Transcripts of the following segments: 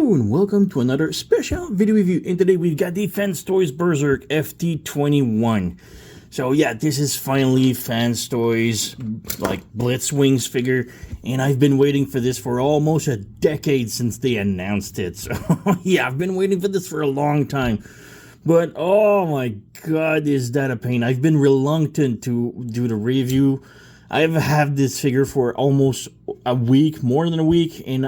Hello and welcome to another special video review, and today we've got the Fans Toys Berserk FT-21. So yeah, this is finally Fans Toys like Blitzwing's figure, and I've been waiting for this for almost a decade since they announced it. So yeah, I've been waiting for this for a long time. But oh my god, is that a pain. I've been reluctant to do the review. I've had this figure for almost a week, more than a week, and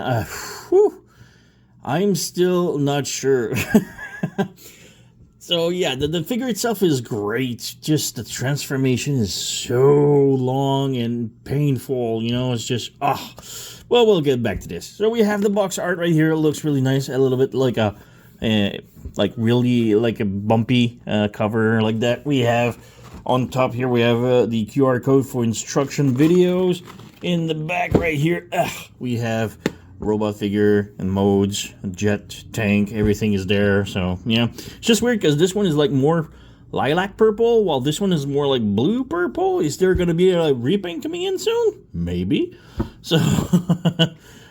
I'm still not sure. So yeah, the figure itself is great, just the transformation is so long and painful, you know, it's just, well, we'll get back to this. So we have the box art right here. It looks really nice, a little bit like a, really like a bumpy cover like that. We have on top here, we have the QR code for instruction videos. In the back right here, we have robot figure and modes, jet, tank, everything is there. So yeah, it's just weird because this one is like more lilac purple, while this one is more like blue purple. Is there going to be a repaint coming in soon? Maybe. So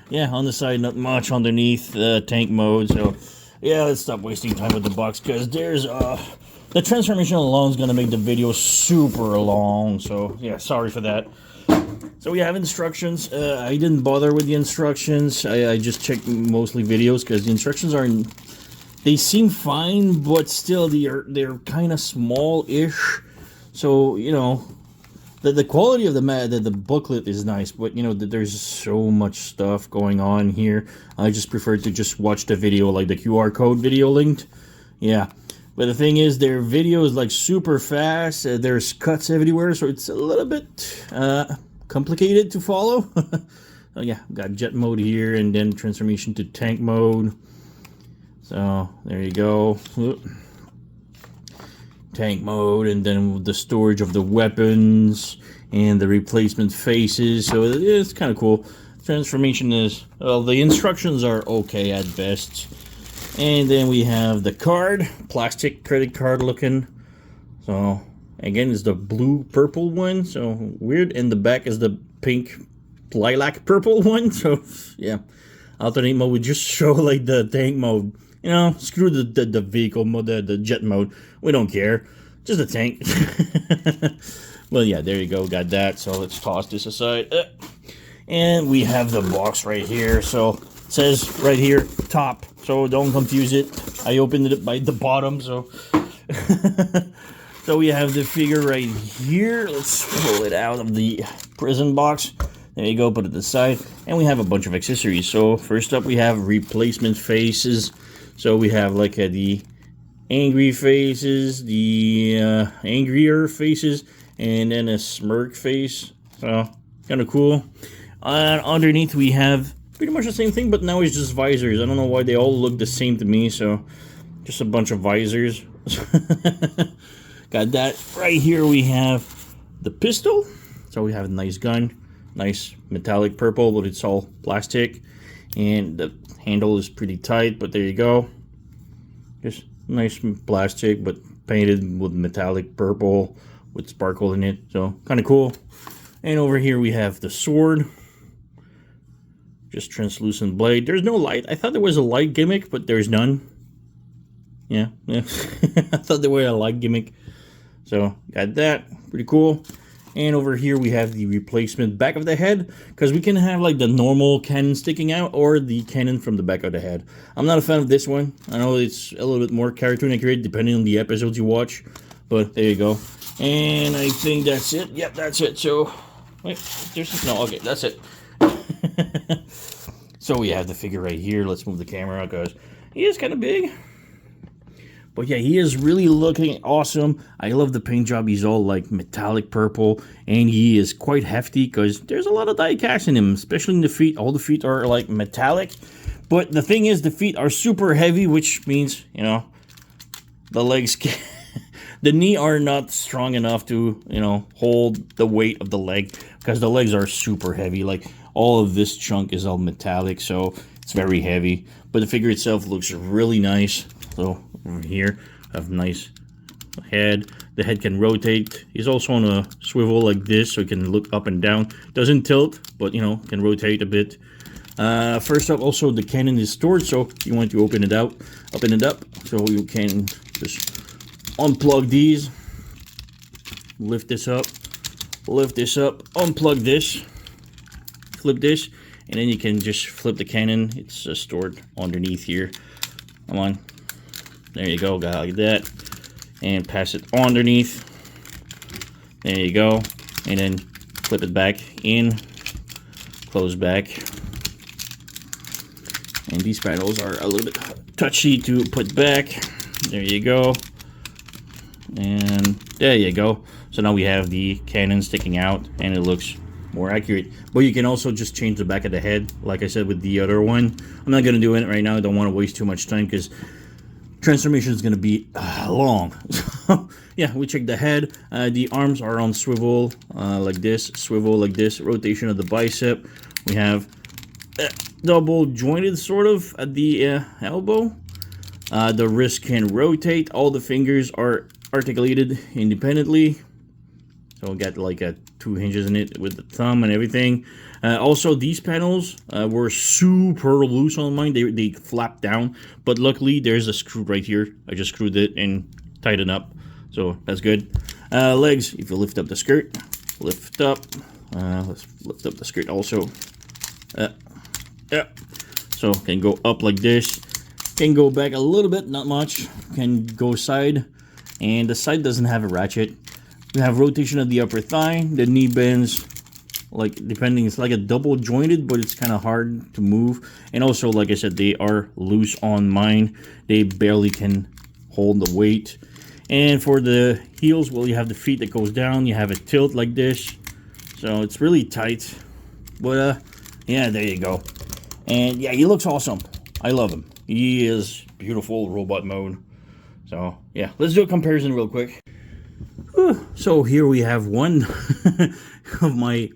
yeah, on the side, not much. Underneath, tank mode. So yeah, let's stop wasting time with the box because there's the transformation alone is going to make the video super long. So yeah, sorry for that. So we have instructions. I didn't bother with the instructions. I just checked mostly videos because the instructions they seem fine, but still they're kind of small-ish. So, you know, the quality of the booklet is nice, but you know, there's so much stuff going on here. I just prefer to just watch the video, like the QR code video linked. Yeah. But the thing is, their video is like super fast. There's cuts everywhere, so it's a little bit complicated to follow. Oh yeah, got jet mode here, and then transformation to tank mode. So there you go. Tank mode, and then the storage of the weapons and the replacement faces. So it's kind of cool. Transformation is, well, the instructions are okay at best. And then we have the card, plastic credit card looking. So again, it's the blue purple one, so weird. And the back is the pink lilac purple one. So yeah, alternate mode would just show like the tank mode. You know, screw the vehicle mode, the jet mode. We don't care, just a tank. Well, yeah, there you go, got that. So let's toss this aside. And we have the box right here. So it says right here, top. So don't confuse it. I opened it by the bottom, so. So we have the figure right here. Let's pull it out of the prison box. There you go, put it aside. And we have a bunch of accessories. So first up, we have replacement faces. So we have like the angry faces, the angrier faces, and then a smirk face. So kind of cool. Underneath, we have pretty much the same thing, but now it's just visors. I don't know why they all look the same to me, so just a bunch of visors. Got that. Right here we have the pistol. So we have a nice gun, nice metallic purple, but it's all plastic. And the handle is pretty tight, but there you go. Just nice plastic, but painted with metallic purple with sparkle in it. So kind of cool. And over here we have the sword. Just translucent blade. There's no light. I thought there was a light gimmick, but there's none. Yeah. I thought there was a light gimmick. So, got that. Pretty cool. And over here we have the replacement back of the head, because we can have like the normal cannon sticking out or the cannon from the back of the head. I'm not a fan of this one. I know it's a little bit more cartoon accurate depending on the episodes you watch, but there you go. And I think that's it. Yep, that's it. So, wait, no, okay, that's it. So we have the figure right here. Let's move the camera because he is kind of big. But yeah, he is really looking awesome. I love the paint job. He's all like metallic purple, and he is quite hefty because there's a lot of die cast in him, especially in the feet. All the feet are like metallic. But the thing is, the feet are super heavy, which means, you know, the legs can the knee are not strong enough to, you know, hold the weight of the leg because the legs are super heavy. Like all of this chunk is all metallic, so it's very heavy. But the figure itself looks really nice. So over here, I have a nice head. The head can rotate. He's also on a swivel like this, so he can look up and down. Doesn't tilt, but you know, can rotate a bit. First up, also the cannon is stored, so you want to open it up, so you can just unplug these, lift this up, unplug this, flip this, and then you can just flip the cannon. It's stored underneath here. Come on, there you go, got like that, and pass it underneath. There you go, and then flip it back in, close back. And these panels are a little bit touchy to put back. There you go. And there you go. So now we have the cannon sticking out and it looks more accurate. But you can also just change the back of the head, like I said with the other one. I'm not going to do it right now. I don't want to waste too much time because transformation is going to be long. So yeah, we check the head. The arms are on swivel like this, rotation of the bicep. We have double jointed sort of at the elbow. The wrist can rotate. All the fingers are articulated independently, so we got like 2 hinges in it with the thumb and everything. Also, these panels were super loose on mine. They flap down, but luckily there's a screw right here. I just screwed it and tightened up, so that's good. Legs, if you lift up the skirt, lift up. Let's lift up the skirt also. Yeah, so can go up like this, can go back a little bit, not much, can go side, and the side doesn't have a ratchet. We have rotation of the upper thigh, the knee bends, like depending, it's like a double jointed, but it's kind of hard to move. And also, like I said, they are loose on mine, they barely can hold the weight. And for the heels, well, you have the feet that goes down, you have a tilt like this, so it's really tight. But yeah, there you go. And yeah, he looks awesome. I love him. He is beautiful robot mode. So yeah, let's do a comparison real quick. So here we have one of my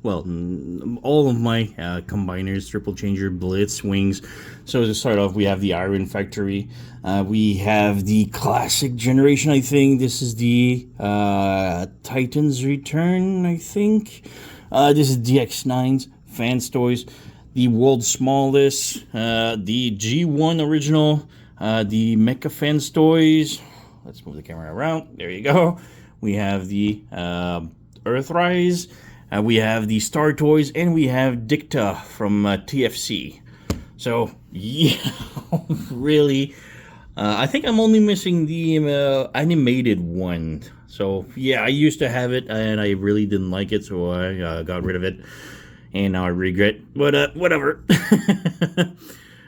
all of my combiners, triple changer, Blitzwings. So to start off, we have the Iron Factory. We have the classic generation, I think. This is the Titan's Return, I think. This is DX9's Fans Toys. The world's smallest, the G1 original, the Mecha Fans Toys. Let's move the camera around. There you go. We have the Earthrise. We have the Star Toys, and we have Dicta from TFC. So yeah, really, I think I'm only missing the animated one. So yeah, I used to have it, and I really didn't like it, so I got rid of it. And now I regret, but whatever.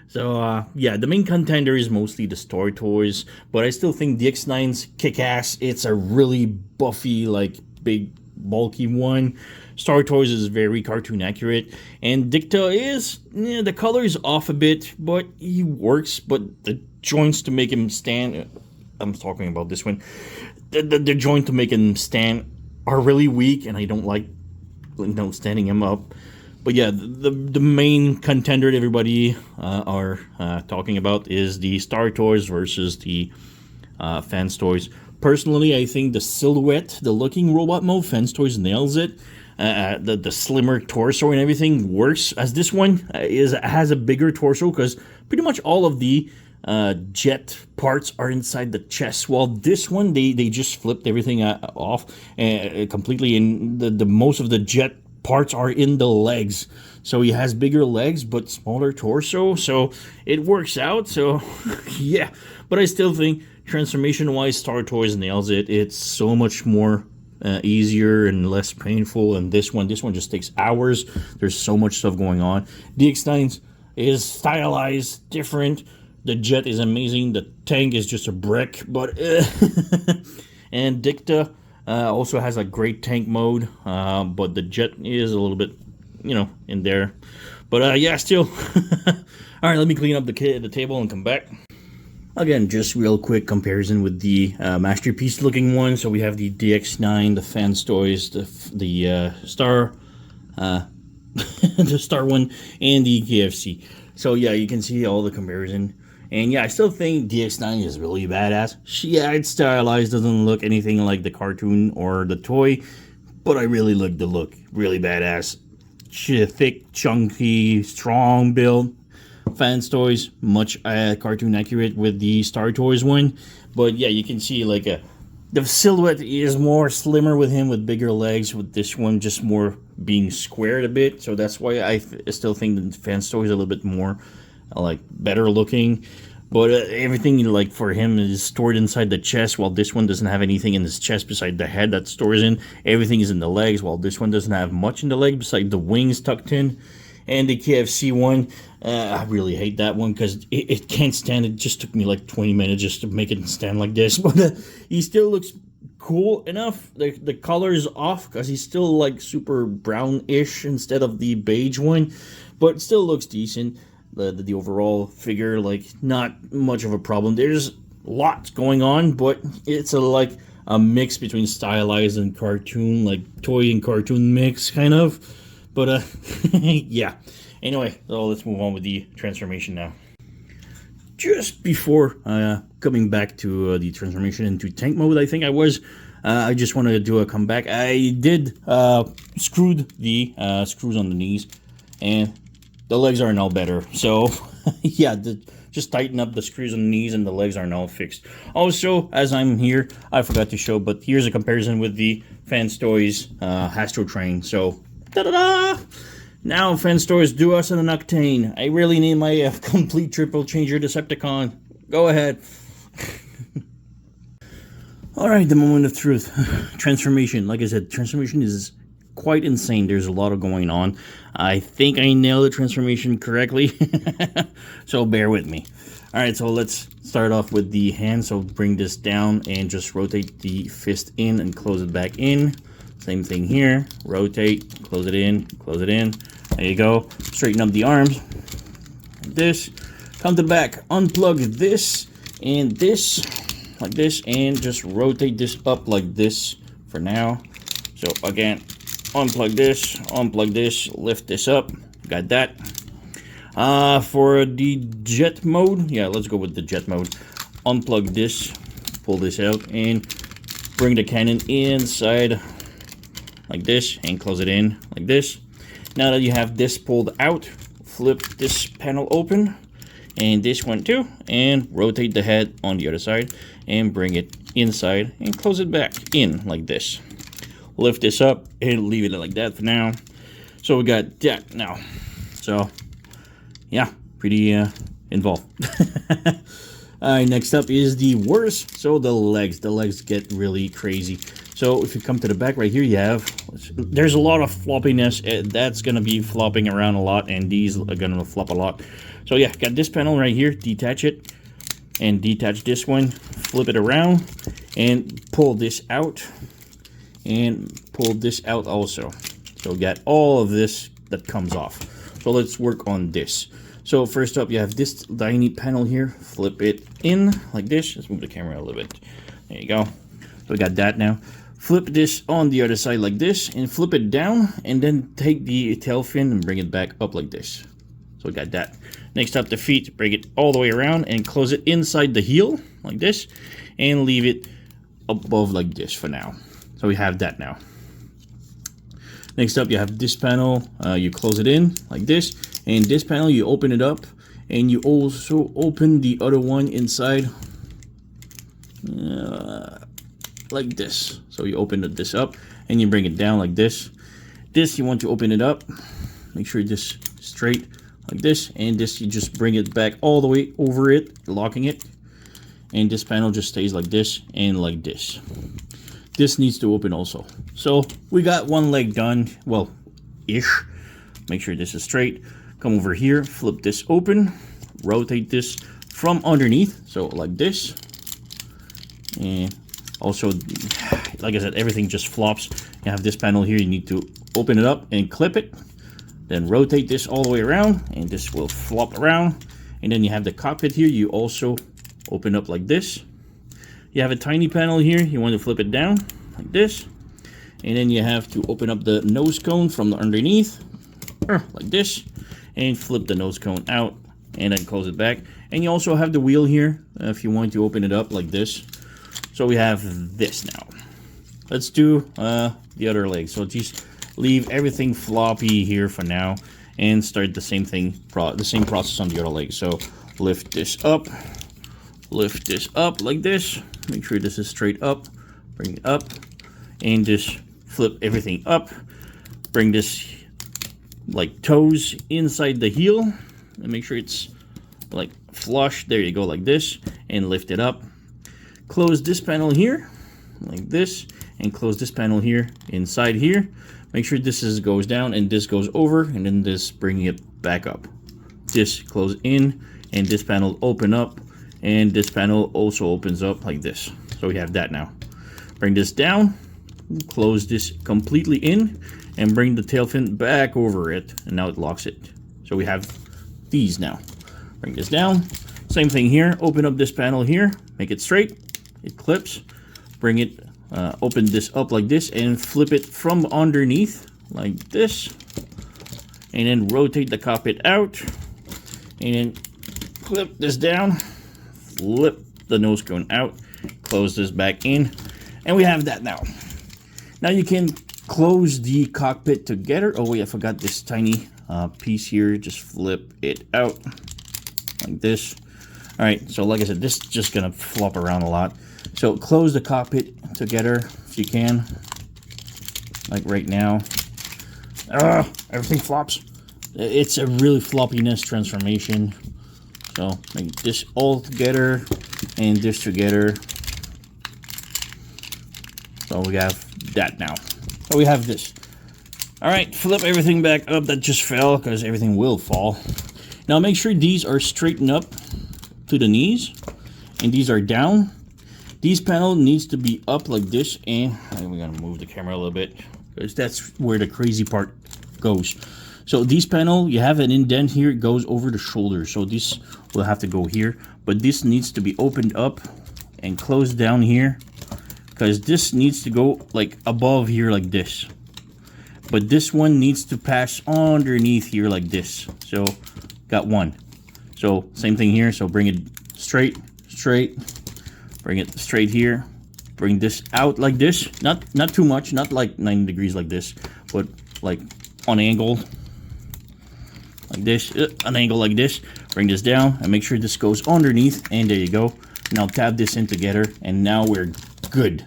So yeah, the main contender is mostly the Star Toys, but I still think DX9's kick-ass. It's a really buffy, like big, bulky one. Star Toys is very cartoon accurate, and Dicta is, the color is off a bit, but he works. But the joints to make him stand, I'm talking about this one, the joint to make him stand are really weak, and I don't like standing him up. But yeah, the main contender that everybody are talking about is the Star Toys versus the Fans Toys. Personally, I think the silhouette, the looking robot mode, Fans Toys nails it. The slimmer torso and everything works, as this one has a bigger torso, because pretty much all of the jet parts are inside the chest, while this one they just flipped everything off completely, and the most of the jet parts are in the legs. So he has bigger legs but smaller torso, so it works out. So yeah, but I still think transformation wise Star Toys nails it. It's so much more easier and less painful, and this one just takes hours. There's so much stuff going on. DX9 is stylized different. The jet is amazing. The tank is just a brick, but and Dicta also has a great tank mode, but the jet is a little bit, in there. But yeah, still. All right, let me clean up the table and come back. Again, just real quick comparison with the masterpiece looking one. So we have the DX9, the Fans Toys, the Star, the Star one, and the KFC. So yeah, you can see all the comparison. And yeah, I still think DX9 is really badass. Yeah, it's stylized, doesn't look anything like the cartoon or the toy, but I really like the look. Really badass. thick, chunky, strong build. Fans Toys, much cartoon accurate with the Star Toys one. But yeah, you can see like the silhouette is more slimmer with him, with bigger legs. With this one, just more being squared a bit. So that's why I still think the Fans Toys is a little bit more like better looking. But everything like for him is stored inside the chest, while this one doesn't have anything in his chest beside the head that stores in. Everything is in the legs, while this one doesn't have much in the leg beside the wings tucked in. And the KFC one, I really hate that one because it can't stand. It just took me like 20 minutes just to make it stand like this. But he still looks cool enough. The color is off because he's still like super brownish instead of the beige one. But still looks decent. The overall figure, like, not much of a problem. There's lots going on, but it's like a mix between stylized and cartoon, like toy and cartoon mix, kind of. But, yeah. Anyway, so let's move on with the transformation now. Just before coming back to the transformation into tank mode, I think I just wanted to do a comeback. I did screwed the screws on the knees, and the legs are now better. So, yeah, just tighten up the screws on the knees and the legs are now fixed. Also, as I'm here, I forgot to show, but here's a comparison with the Fans Toys Astro Train. So, ta-da-da! Now, Fans Toys, do us an Octane. I really need my complete triple changer Decepticon. Go ahead. Alright, the moment of truth. Transformation. Like I said, transformation is quite insane. There's a lot of going on. I think I nailed the transformation correctly. So bear with me. Alright, so let's start off with the hand. So bring this down and just rotate the fist in and close it back in. Same thing here. Rotate, close it in, close it in. There you go. Straighten up the arms. Like this. Come to the back. Unplug this and this. Like this. And just rotate this up like this for now. So again, unplug this, lift this up. Got that. For the jet mode, yeah, let's go with the jet mode. Unplug this, pull this out, and bring the cannon inside like this, and close it in like this. Now that you have this pulled out, flip this panel open, and this one too, and rotate the head on the other side, and bring it inside, and close it back in like this. Lift this up and leave it like that for now. So we got that now. So yeah, pretty involved. Alright, next up is the worst. So the legs. The legs get really crazy. So if you come to the back right here, you have, there's a lot of floppiness. That's gonna be flopping around a lot, and these are gonna flop a lot. So yeah, got this panel right here. Detach it and detach this one. Flip it around and pull this out. And pull this out also. So we got all of this that comes off. So let's work on this. So first up, you have this tiny panel here. Flip it in like this. Let's move the camera a little bit. There you go. So we got that now. Flip this on the other side like this, and flip it down, and then take the tail fin and bring it back up like this. So we got that. Next up, the feet. Bring it all the way around and close it inside the heel like this, and leave it above like this for now. So we have that now. Next up, you have this panel. You close it in like this, and this panel you open it up, and you also open the other one inside like this. So you open this up, and you bring it down like this. This you want to open it up. Make sure this straight like this, and this you just bring it back all the way over it, locking it, and this panel just stays like this and like this. This needs to open also. So we got one leg done, well, ish. Make sure this is straight. Come over here, flip this open, rotate this from underneath, so like this. And also, like I said, everything just flops. You have this panel here, you need to open it up and clip it. Then rotate this all the way around, and this will flop around. And then you have the cockpit here, you also open up like this. You have a tiny panel here, you want to flip it down like this. And then you have to open up the nose cone from the underneath, like this. And flip the nose cone out, and then close it back. And you also have the wheel here, if you want to open it up like this. So we have this now. Let's do the other leg. So just leave everything floppy here for now, and start the same thing, the same process on the other leg. So lift this up like this. Make sure this is straight up. Bring it up, and just flip everything up. Bring this like toes inside the heel, and make sure it's like flush. There you go, like this, and lift it up. Close this panel here like this, and close this panel here inside here. Make sure this goes down and this goes over, and then this bring it back up. This close in, and this panel open up, and this panel also opens up like this. So we have that now. Bring this down, close this completely in, and bring the tail fin back over it, and now it locks it. So we have these now. Bring this down, same thing here. Open up this panel here, make it straight, it clips. Bring it, open this up like this, and flip it from underneath like this, and then rotate the cockpit out, and then clip this down, flip the nose cone out, close this back in, and we have that now. Now you can close the cockpit together. Oh wait, I forgot this tiny piece here. Just flip it out like this. All right, so like I said, this is just gonna flop around a lot. So close the cockpit together if you can, like right now. Everything flops. It's a really floppiness transformation. So make this all together and this together. So we have that now. So we have this. All right, flip everything back up that just fell, because everything will fall. Now make sure these are straightened up to the knees, and these are down. These panel needs to be up like this, and we're gonna move the camera a little bit, because that's where the crazy part goes. So these panel, you have an indent here, it goes over the shoulder, so this will have to go here, but this needs to be opened up and closed down here, because this needs to go like above here like this, but this one needs to pass underneath here like this. So got one. So same thing here. So bring it straight, bring it straight here, bring this out like this, not too much, not like 90 degrees like this, but like on angle like this, an angle like this. Bring this down and make sure this goes underneath, and there you go. Now tab this in together, and now we're good.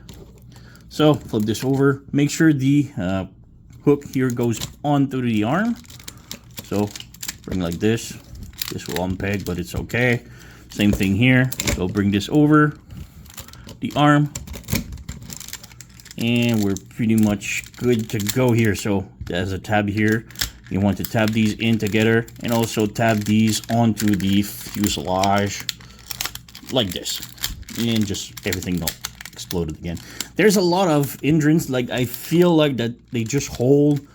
So flip this over, make sure the hook here goes onto the arm. So bring like this will unpeg, but it's okay. Same thing here. So bring this over the arm, and we're pretty much good to go here. So there's a tab here. You want to tab these in together, and also tab these onto the fuselage like this, and just everything exploded again. There's a lot of hindrance, like I feel like that they just hold,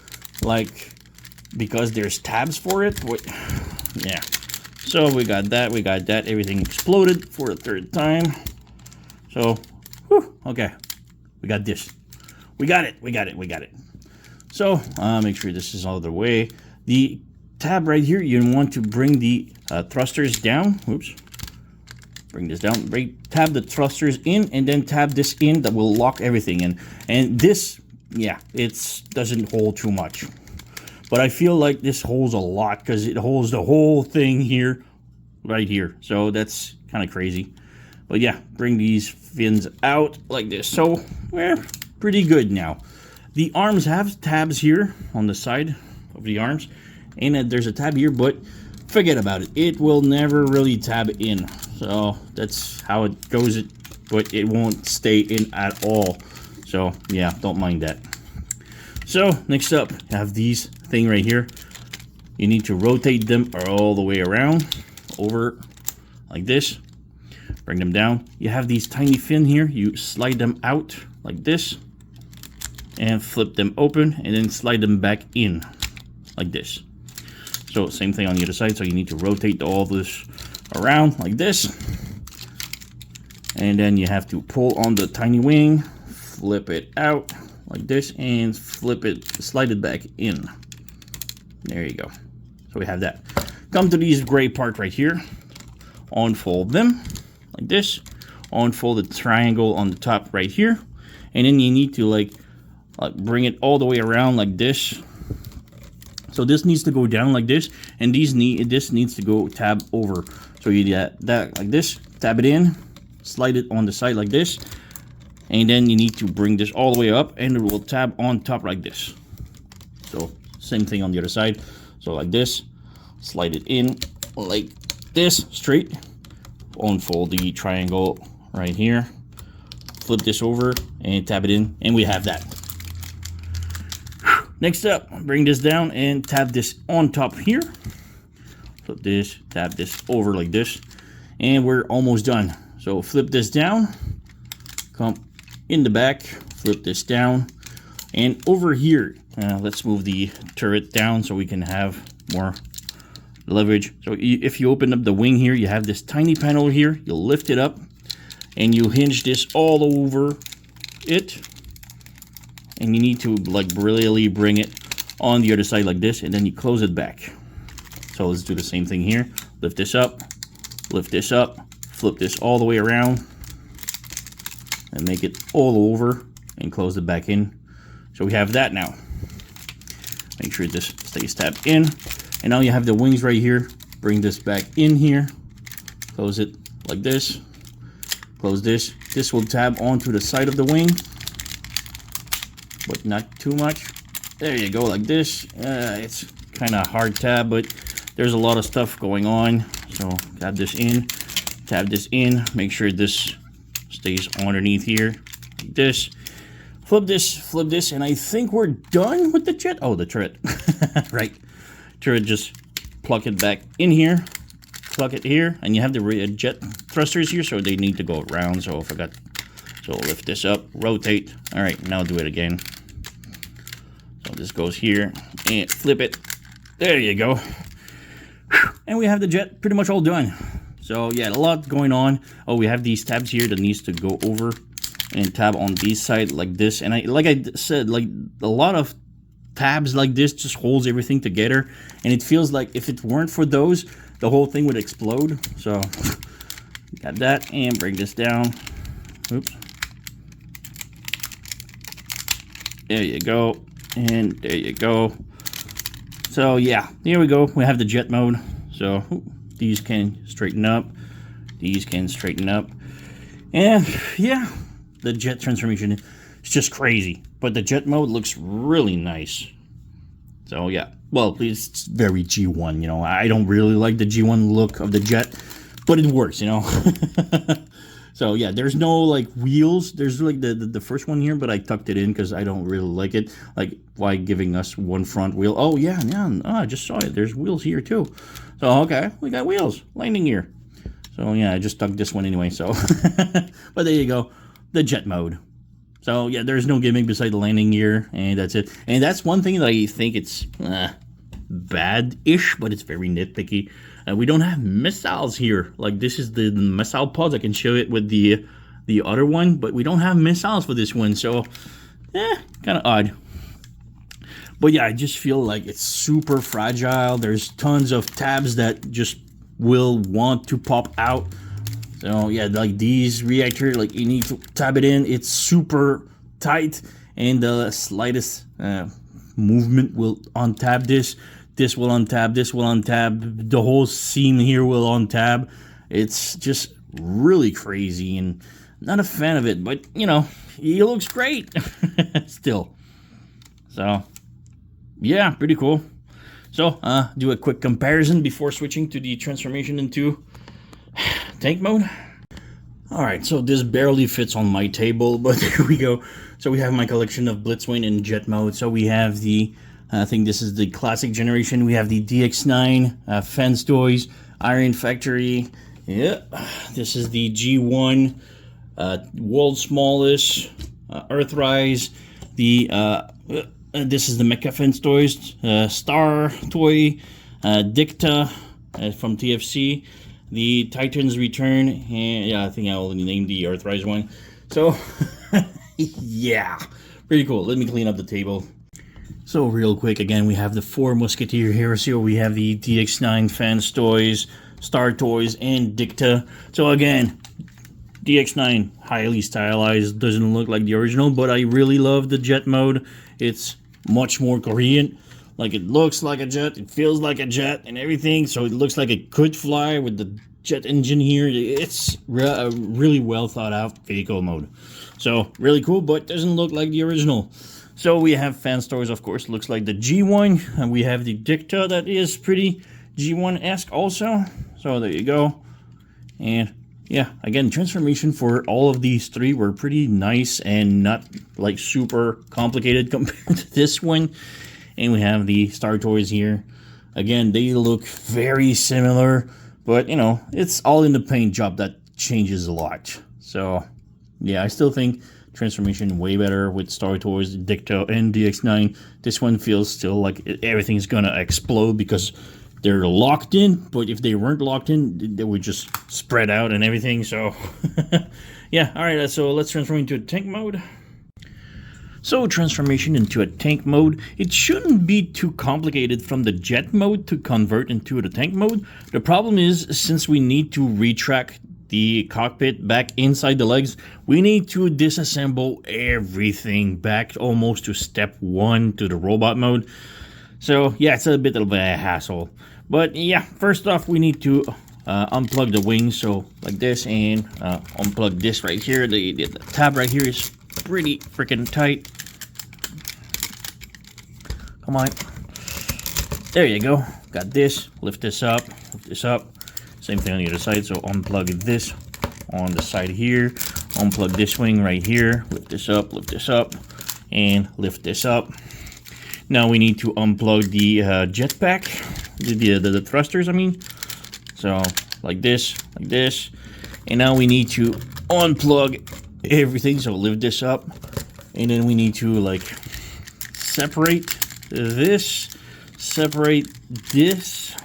like, because there's tabs for it. Yeah. So we got that, everything exploded for the third time. So, whew, okay, we got this. We got it. So, make sure this is all the way. The tab right here, you want to bring the thrusters down. Oops. Bring this down. Tab the thrusters in, and then tab this in. That will lock everything in. And this, yeah, it doesn't hold too much. But I feel like this holds a lot, because it holds the whole thing here, right here. So that's kind of crazy. But yeah, bring these fins out like this. So we're pretty good now. The arms have tabs here on the side of the arms, and there's a tab here, but forget about it. It will never really tab in. So that's how it goes, but it won't stay in at all. So yeah, don't mind that. So next up, you have these thing right here. You need to rotate them all the way around, over like this. Bring them down. You have these tiny fin here. You slide them out like this, and flip them open, and then slide them back in like this. So same thing on the other side. So you need to rotate all this around like this, and then you have to pull on the tiny wing, flip it out like this, and slide it back in. There you go. So we have that. Come to these gray part right here, unfold them like this, unfold the triangle on the top right here, and then you need to like bring it all the way around like this. So this needs to go down like this, and this needs to go tab over. So you do that like this, tab it in, slide it on the side like this, and then you need to bring this all the way up, and it will tab on top like this. So same thing on the other side. So like this, slide it in like this, straight, unfold the triangle right here, flip this over, and tab it in, and we have that. Next up, bring this down and tab this on top here. Flip this, tab this over like this, and we're almost done. So flip this down, come in the back, flip this down, and over here, let's move the turret down so we can have more leverage. So if you open up the wing here, you have this tiny panel here. You lift it up, and you hinge this all over it. And you need to like really bring it on the other side like this, and then you close it back. So let's do the same thing here. Lift this up, flip this all the way around, and make it all over, and close it back in. So we have that now. Make sure this stays tabbed in. And now you have the wings right here. Bring this back in here. Close it like this. Close this. This will tab onto the side of the wing, but not too much. There you go, like this. It's kind of hard tab, but there's a lot of stuff going on. So tab this in, make sure this stays underneath here, like this. Flip this, and I think we're done with the jet. Oh, the turret, right. Turret, just plug it back in here, plug it here, and you have the jet thrusters here, so they need to go around, so I forgot. So lift this up, rotate. All right, now do it again. So this goes here, and flip it. There you go. And we have the jet pretty much all done. So yeah, a lot going on. Oh, we have these tabs here that needs to go over and tab on this side like this. And like I said, like a lot of tabs like this just holds everything together. And it feels like if it weren't for those, the whole thing would explode. So got that, and bring this down. Oops. There you go. And there you go. So yeah, here we go. We have the jet mode. So these can straighten up. These can straighten up. And yeah, the jet transformation is just crazy. But the jet mode looks really nice. So yeah, well, it's very G1, you know. I don't really like the G1 look of the jet, but it works, you know. So yeah, there's no like wheels. There's like the first one here, but I tucked it in because I don't really like it. Like, why giving us one front wheel? Oh yeah, I just saw it. There's wheels here too. So okay, we got wheels, landing gear. So yeah, I just tucked this one anyway. So, but there you go, the jet mode. So yeah, there's no gimmick beside the landing gear, and that's it. And that's one thing that I think it's bad-ish, but it's very nitpicky. We don't have missiles here. Like, this is the missile pods. I can show it with the other one, but we don't have missiles for this one. So, kind of odd. But yeah, I just feel like it's super fragile. There's tons of tabs that just will want to pop out. So yeah, like these reactor, like you need to tab it in. It's super tight, and the slightest movement will untab this. This will untab, this will untab, the whole seam here will untab. It's just really crazy, and not a fan of it, but you know, he looks great still. So yeah, pretty cool. So do a quick comparison before switching to the transformation into tank mode. All right, so this barely fits on my table, but here we go. So we have my collection of Blitzwing in jet mode. So we have the I think this is the classic generation. We have the DX9, Fence Toys, Iron Factory. Yeah, this is the G1, World's Smallest, Earthrise. This is the Mecha Fence Toys, Star Toy, Dicta from TFC, the Titan's Return, and yeah, I think I only named the Earthrise one. So, yeah, pretty cool. Let me clean up the table. So real quick, again, we have the 4 Musketeer here. So we have the DX9 Fans Toys, Star Toys, and Dicta. So again, DX9, highly stylized, doesn't look like the original, but I really love the jet mode. It's much more coherent. Like, it looks like a jet, it feels like a jet and everything, so it looks like it could fly with the jet engine here. It's a really well thought out vehicle mode. So, really cool, but doesn't look like the original. So we have fan stories, of course, looks like the G1, and we have the Dicta that is pretty G1-esque also. So there you go. And yeah, again, transformation for all of these three were pretty nice and not like super complicated compared to this one. And we have the Star Toys here. Again, they look very similar, but you know, it's all in the paint job that changes a lot. So yeah, I still think transformation way better with Star Toys, Dicta, and DX9. This one feels still like everything's gonna explode because they're locked in, but if they weren't locked in, they would just spread out and everything. So yeah, all right, so let's transform into a tank mode. So transformation into a tank mode, it shouldn't be too complicated from the jet mode to convert into the tank mode. The problem is, since we need to retract the cockpit back inside the legs, we need to disassemble everything back almost to step 1 to the robot mode. So yeah, it's a bit of a hassle. But yeah, first off, we need to unplug the wings, so like this, and unplug this right here. The tab right here is pretty freaking tight. Come on. There you go. Got this. Lift this up. Lift this up. Same thing on the other side. So unplug this on the side here. Unplug this wing right here. Lift this up. Lift this up. And lift this up. Now we need to unplug the jetpack. The thrusters, I mean. So like this. Like this. And now we need to unplug everything. So lift this up. And then we need to like separate this. Separate this.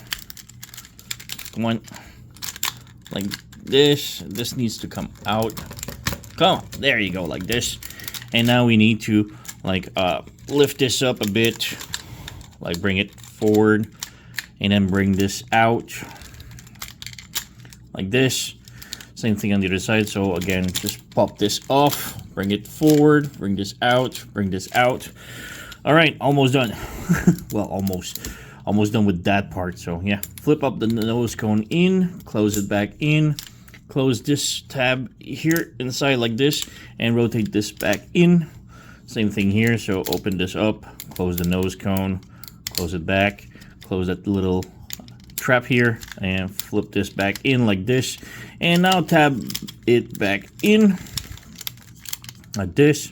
Come on. Like this. This needs to come out. Come on. There you go. Like this. And now we need to like lift this up a bit. Like bring it forward. And then bring this out. Like this. Same thing on the other side. So again, just pop this off. Bring it forward. Bring this out. Bring this out. All right. Almost done. Well, almost done with that part. So yeah, flip up the nose cone in, close it back in, close this tab here inside like this, and rotate this back in. Same thing here. So open this up, close the nose cone, close it back, close that little trap here, and flip this back in like this. And now tab it back in like this.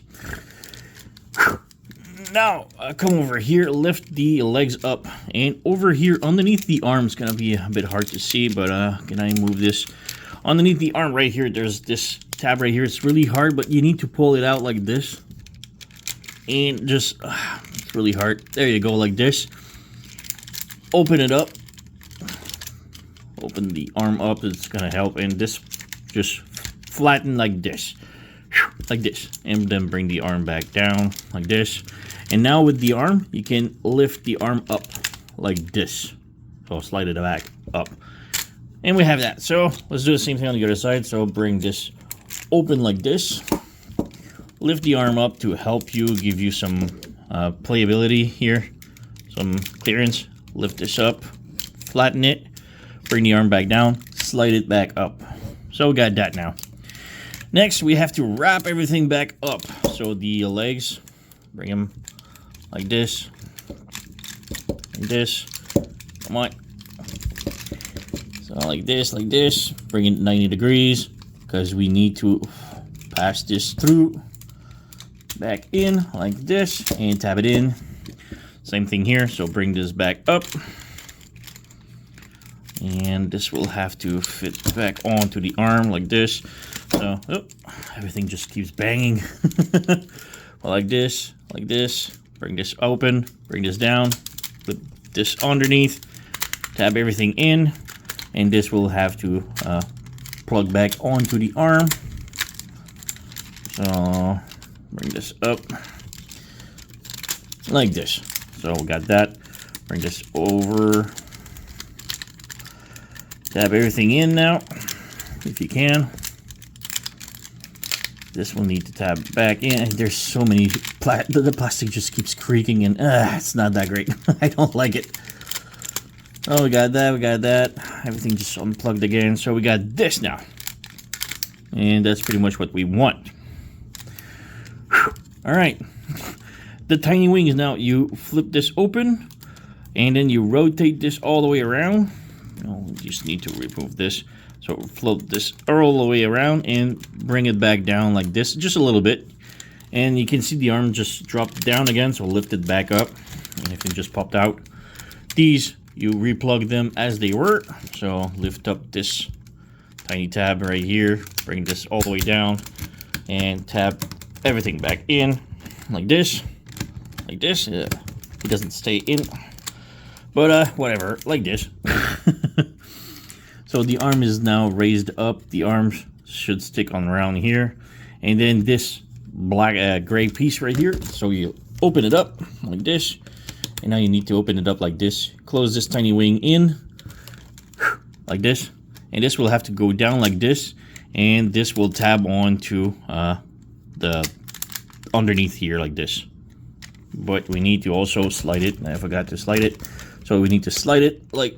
Now, come over here, lift the legs up, and over here underneath the arm, it's gonna be a bit hard to see, but can I move this? Underneath the arm right here, there's this tab right here. It's really hard, but you need to pull it out like this, and just, it's really hard. There you go, like this. Open it up. Open the arm up, it's gonna help, and this just flatten like this. Like this, and then bring the arm back down like this. And now with the arm, you can lift the arm up like this. So slide it back up. And we have that. So let's do the same thing on the other side. So bring this open like this. Lift the arm up to help you, give you some playability here. Some clearance. Lift this up. Flatten it. Bring the arm back down. Slide it back up. So we got that now. Next, we have to wrap everything back up. So the legs, bring them like this, like this. Come on. So like this. Bring it 90 degrees because we need to pass this through. Back in like this and tap it in. Same thing here. So bring this back up. And this will have to fit back onto the arm like this. So, oh, everything just keeps banging. Well, like this, bring this open, bring this down, put this underneath, tab everything in, and this will have to plug back onto the arm. So, bring this up, like this. So, we got that. Bring this over, tab everything in now, if you can. This will need to tab back in. There's so many, the plastic just keeps creaking and it's not that great. I don't like it. Oh, we got that. Everything just unplugged again. So we got this now. And that's pretty much what we want. All right. The tiny wings now, you flip this open and then you rotate this all the way around. Oh, you just need to remove this. So float this all the way around and bring it back down like this, just a little bit. And you can see the arm just dropped down again, so lift it back up. And everything just popped out. These, you replug them as they were. So lift up this tiny tab right here, bring this all the way down, and tab everything back in like this. Like this. It doesn't stay in. But whatever, like this. So the arm is now raised up. The arms should stick on around here. And then this black gray piece right here. So you open it up like this. And now you need to open it up like this. Close this tiny wing in like this. And this will have to go down like this. And this will tab on to the underneath here like this. But we need to also slide it. I forgot to slide it. So we need to slide it like...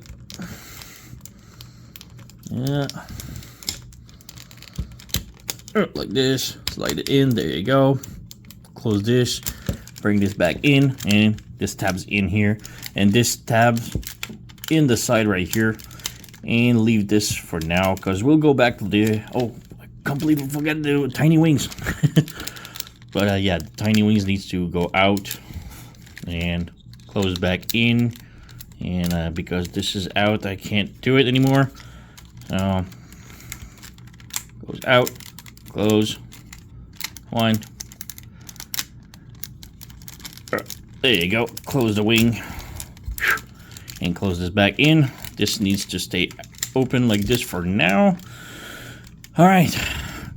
Yeah, like this. Slide it in. There you go. Close this. Bring this back in, and this tab's in here, and this tab's in the side right here. And leave this for now, because we'll go back to the. Oh, I completely forgot the tiny wings. But yeah, the tiny wings needs to go out and close back in, and because this is out, I can't do it anymore. Goes out, close, one. There you go. Close the wing and close this back in. This needs to stay open like this for now. All right,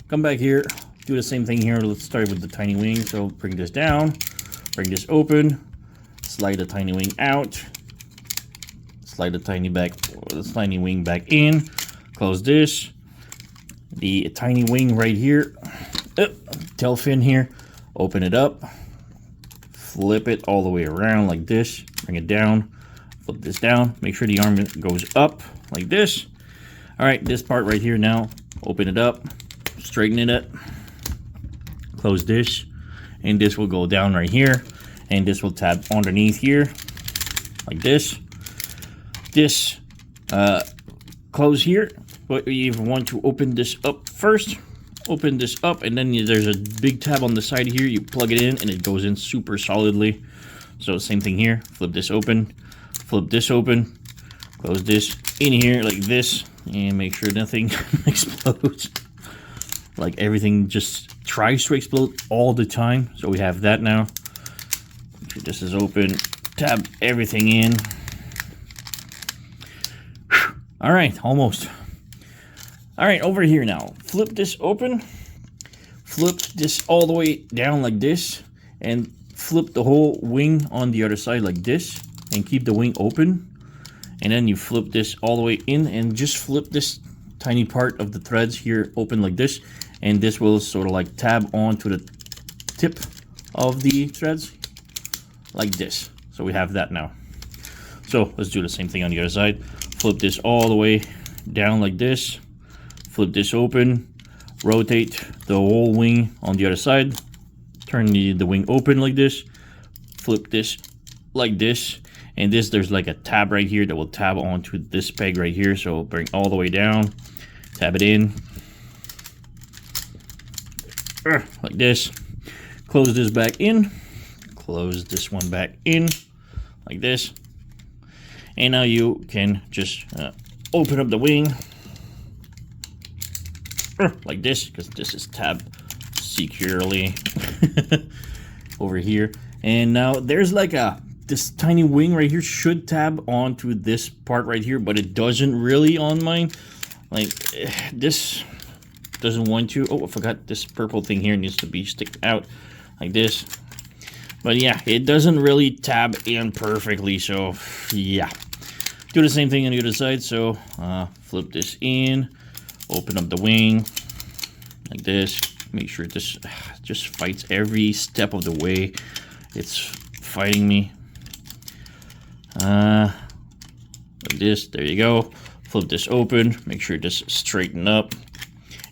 come back here. Do the same thing here. Let's start with the tiny wing. So bring this down, bring this open, slide the tiny wing out, slide the tiny wing back in. Close this. The tiny wing right here. Tail fin here. Open it up. Flip it all the way around like this. Bring it down. Flip this down. Make sure the arm goes up like this. All right, this part right here now. Open it up. Straighten it up. Close this. And this will go down right here. And this will tab underneath here. Like this. This close here. But you want to open this up first. Open this up, and then there's a big tab on the side here. You plug it in, and it goes in super solidly. So same thing here. Flip this open. Flip this open. Close this in here like this, and make sure nothing explodes. Like everything just tries to explode all the time. So we have that now. Make sure this is open. Tab everything in. All right, almost. All right, over here now. Flip this open. Flip this all the way down like this. And flip the whole wing on the other side like this. And keep the wing open. And then you flip this all the way in. And just flip this tiny part of the threads here open like this. And this will sort of like tab onto the tip of the threads. Like this. So we have that now. So let's do the same thing on the other side. Flip this all the way down like this. Flip this open, rotate the whole wing on the other side, turn the wing open like this, flip this like this, and there's like a tab right here that will tab onto this peg right here, so bring all the way down, tab it in, like this, close this back in, close this one back in, like this, and now you can just open up the wing, like this, because this is tabbed securely over here. And now there's like this tiny wing right here should tab onto this part right here, but it doesn't really on mine. Like this doesn't want to. Oh, I forgot this purple thing here needs to be stick out like this. But yeah, it doesn't really tab in perfectly. So yeah, do the same thing on the other side. So flip this in. Open up the wing like this, Make sure this just fights every step of the way. It's fighting me. Like this, there you go. Flip this open, make sure this straighten up.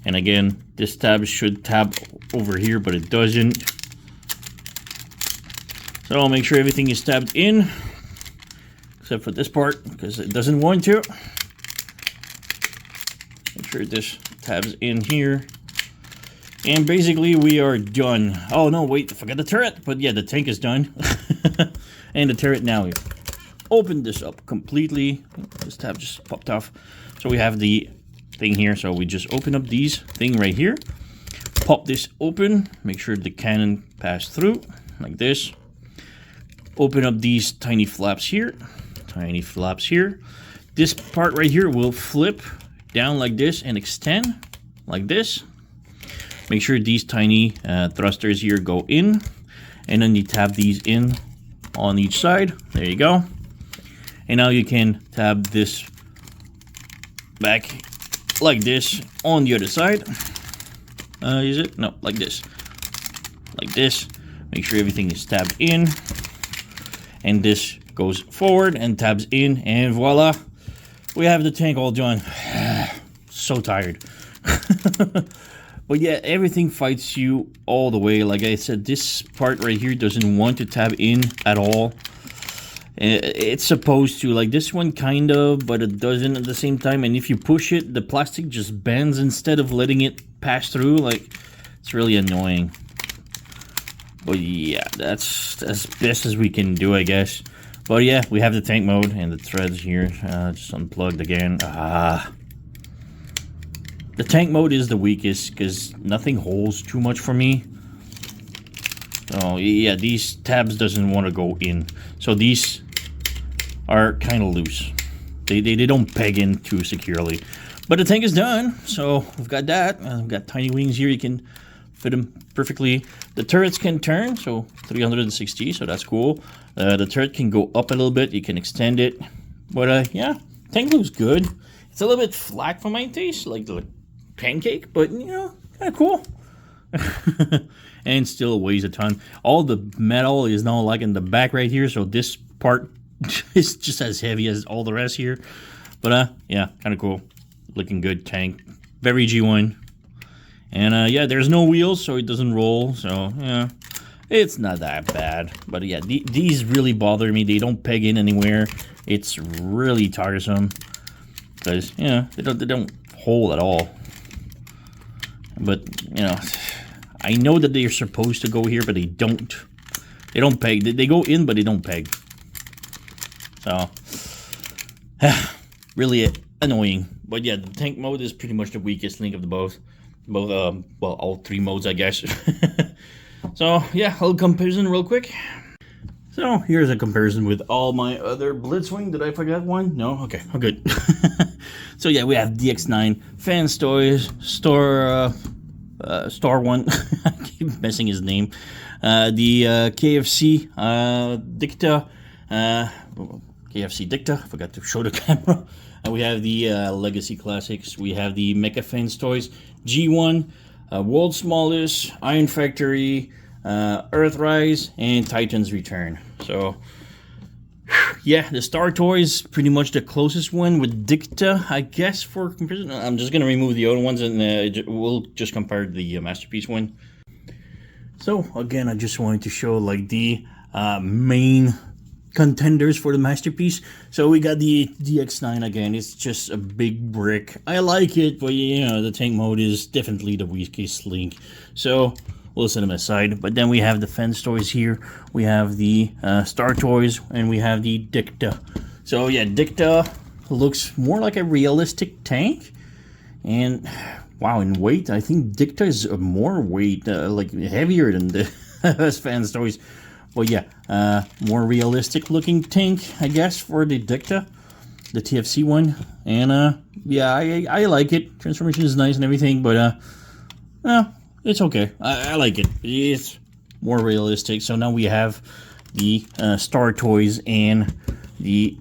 And again, this tab should tab over here, but it doesn't. So I'll make sure everything is tabbed in, except for this part, because it doesn't want to. Make sure this tabs in here. And basically we are done. Oh no, wait, I forgot the turret. But yeah, the tank is done. And the turret now. Open this up completely. This tab just popped off. So we have the thing here. So we just open up these thing right here. Pop this open. Make sure the cannon pass through like this. Open up these tiny flaps here. Tiny flaps here. This part right here will flip down like this and extend like this. Make sure these tiny thrusters here go in. And then you tab these in on each side. There you go. And now you can tab this back like this on the other side. Is it? No, like this. Like this. Make sure everything is tabbed in. And this goes forward and tabs in. And voila. We have the tank all done. So tired. But yeah, everything fights you all the way. Like I said, this part right here doesn't want to tab in at all. It's supposed to, like this one kind of, but it doesn't at the same time. And if you push it, the plastic just bends instead of letting it pass through. Like, it's really annoying. But yeah, that's as best as we can do, I guess. But yeah, we have the tank mode and the threads here. Just unplugged again. The tank mode is the weakest because nothing holds too much for me. Oh yeah, these tabs doesn't want to go in. So these are kind of loose. They don't peg in too securely. But the tank is done, so we've got that. We've got tiny wings here. You can fit them perfectly. The turrets can turn, so 360, so that's cool. The turret can go up a little bit. You can extend it. But yeah, tank looks good. It's a little bit flat for my taste, like the pancake, but you know, kind of cool. And still weighs a ton. All the metal is now like in the back right here, so this part is just as heavy as all the rest here. But yeah, kind of cool. Looking good tank. Very G1. And yeah, there's no wheels, so it doesn't roll. So yeah, it's not that bad. But yeah, these really bother me. They don't peg in anywhere. It's really tiresome. Because, you know, they don't hold at all. But, you know, I know that they're supposed to go here, but they don't. They don't peg. They go in, but they don't peg. So, really annoying. But yeah, the tank mode is pretty much the weakest link of the both. Well, all three modes, I guess. So, yeah, a little comparison real quick. So, here's a comparison with all my other Blitzwing. Did I forget one? No? Okay, I'm good. So, yeah, we have DX9, Fans Toys, Star One. I keep messing his name. The KFC Dicta. KFC Dicta. I forgot to show the camera. We have the Legacy Classics. We have the Mecha Fans Toys G1, World's Smallest, Iron Factory, Earthrise, and Titan's Return. So, yeah, the Star Toys pretty much the closest one with Dicta, I guess, for comparison. I'm just going to remove the other ones and we'll just compare the Masterpiece one. So, again, I just wanted to show like the main contenders for the Masterpiece. So we got the DX9 again. It's just a big brick. I like it, but you know, the tank mode is definitely the weakest link. So we'll set them aside. But then we have the Fans Toys here. We have the Star Toys, and we have the Dicta. So yeah, Dicta looks more like a realistic tank. And wow, in weight, I think Dicta is more weight, like heavier than the Fans Toys. Well, yeah, more realistic looking tank, I guess, for the Dicta, the TFC one. And yeah, I like it. Transformation is nice and everything, but it's okay. I like it. It's more realistic. So now we have the Star Toys and the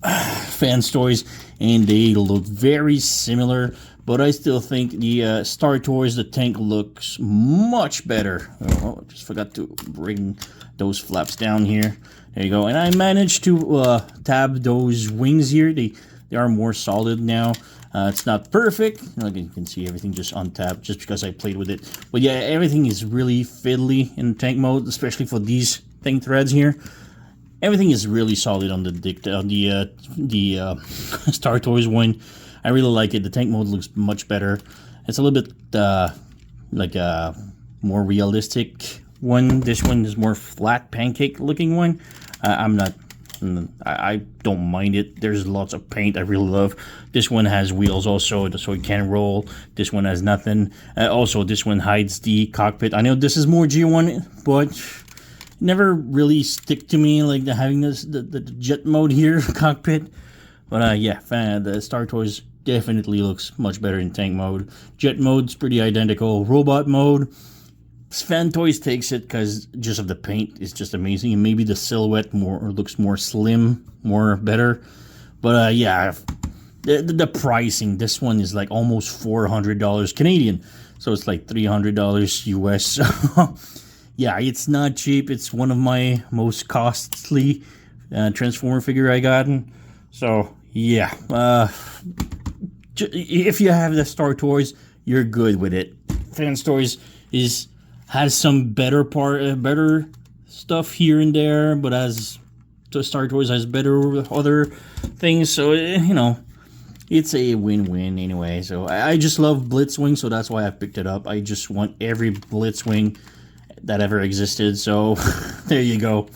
Fans Toys, and they look very similar, but I still think the Star Toys, the tank looks much better. Oh, I just forgot to bring those flaps down here. There you go. And I managed to tab those wings here. They are more solid now. It's not perfect. Like you can see, everything just untapped just because I played with it. But yeah, everything is really fiddly in tank mode, especially for these tank threads here. Everything is really solid on the Star Toys one. I really like it. The tank mode looks much better. It's a little bit like a more realistic one. This one is more flat pancake looking one. I don't mind it. There's lots of paint I really love. This one has wheels also, so it can roll. This one has nothing. Also, this one hides the cockpit. I know this is more G1, but never really stick to me like having the jet mode here cockpit. But yeah, the Star Toys definitely looks much better in tank mode. Jet mode's pretty identical. Robot mode, Fan Toys takes it because just of the paint is just amazing, and maybe the silhouette looks more slim, more better. But yeah, the pricing, this one is like almost $400 Canadian, so it's like $300 US. So yeah, it's not cheap. It's one of my most costly Transformer figure I gotten. So yeah, if you have the Star Toys, you're good with it. Fan Toys has some better stuff here and there, but as the Star Toys has better other things, so you know, it's a win-win anyway. So I just love Blitzwing, so that's why I picked it up. I just want every Blitzwing that ever existed, so there you go.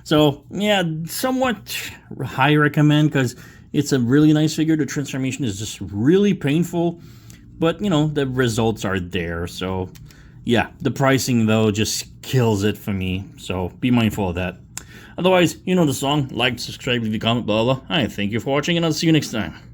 So yeah, somewhat high recommend because it's a really nice figure. The transformation is just really painful, but you know, the results are there. So yeah, the pricing though just kills it for me, so be mindful of that. Otherwise, you know the song. Like, subscribe, leave a comment, blah blah. I thank you for watching, and I'll see you next time.